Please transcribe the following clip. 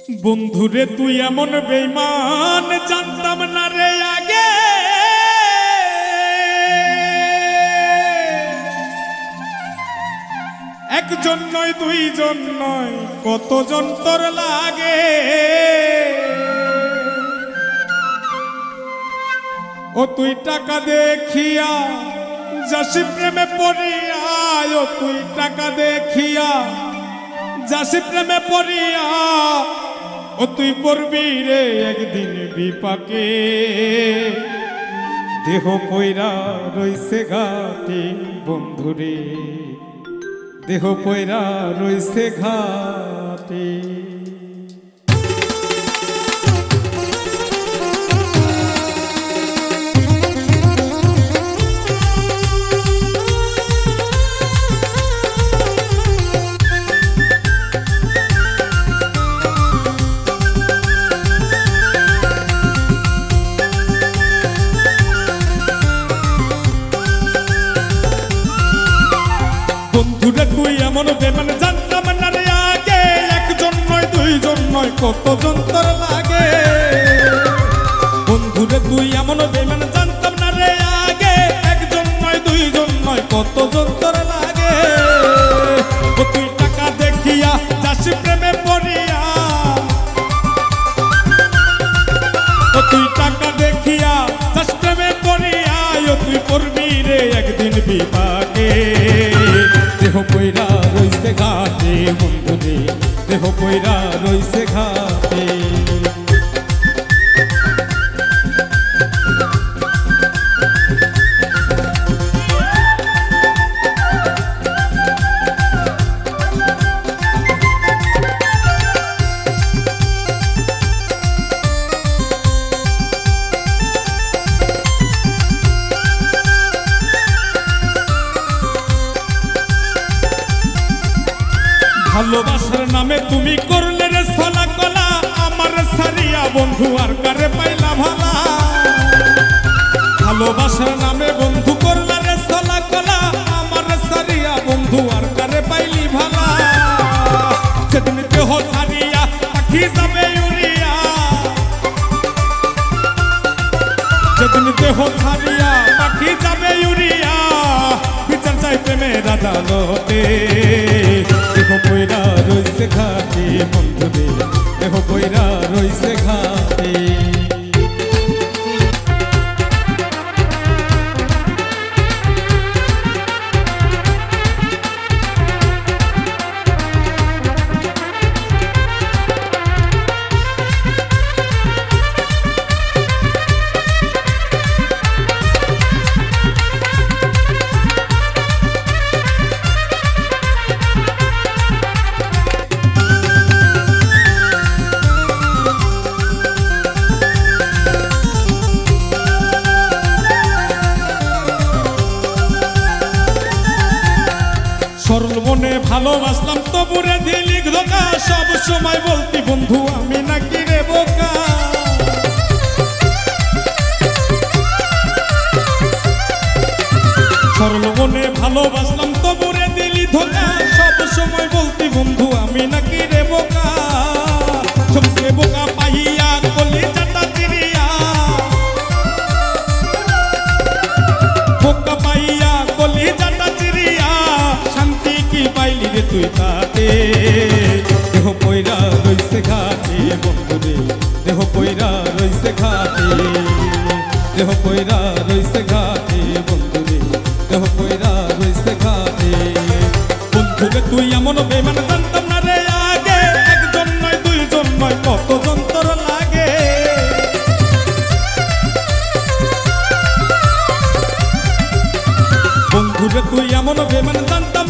বন্ধুরে তুই এমন বেঈমান জানতাম না রে আগে। একজন নয় দুইজন নয় কতজন তোর লাগে। ও তুই টাকা দেখিয়া যাসি প্রেমে পড়িয়া, ও তুই টাকা দেখিয়া যাসি প্রেমে পড়িয়া, ও তুই পড়বি রে একদিন বিপাকে। দেহ পয়রা রইছে ঘাটে বন্ধুরে, দেহ পয়রা রইছে ঘাটে। বন্ধুরে তুই এমন বেমান জানতাম না রে আগে। একজন নয় দুইজন নয় কতজন তোর লাগে। বন্ধুরে তুই এমন বেমান জানতাম না রে আগে। একজন নয় দুইজন নয় কতজন তোর লাগে। ও তুই টাকা দেখিয়া যাসি প্রেমে পড়িয়া, ও তুই টাকা দেখিয়া যাস প্রেমে পড়িয়া, ও তুই পড়বি রে একদিন বিপাকে। দেহ পয়রা রইছে ঘাটে বন্ধুরে, দেহ পয়রা রইছে ঘাটে। ভালোবাসার নামে তুমি করলে রে ছলা কলা, আমার সারিয়া বন্ধু আর কারে পাইলা ভালা। ভালোবাসার নামে বন্ধু করলে রে ছলা কলা, আমার সারিয়া বন্ধু আর কারে পাইলি ভালা। যেদিন দেহ সারিয়া পাখি যাবে উড়িয়া, যেদিন দেহ সারিয়া পাখি যাবে উড়িয়া, বিচার চাই প্রেমের আদালতে। দেহ পয়রা রইছে ঘাটে বন্ধুরে, দেহ পয়রা রইছে ঘাটে। সরল মনে ভালোবাসলাম তবুরে দিলি ধোকা, সব সময় বলতি বন্ধু আমি নাকি রে বোকা। সরল মনে ভালোবাসলাম তবুরে দিলি ধোকা, সব সময় বলতি বন্ধু আমি নাকি রে বোকা। সবচেয়ে বোকা পাইয়া কলি চাটা চিরিয়া, বোকা পাইয়া কলি চাটা চিরিয়া, শান্তি কি পাইলি রে তুই তাতে। দেহ পয়রা রইছে ঘাটে বন্ধুরে, দেহ পয়রা রইছে ঘাটে, দেহ পয়রা রইছে ঘাটে বন্ধুরে, দেহ পয়রা রইছে ঘাটে। বন্ধুরে তুই এমন বেমান জানতাম না রে আগে। একজন নয় দুইজন নয় কতজন তোর লাগে। বন্ধুরে তুই এমন বেমান জানতাম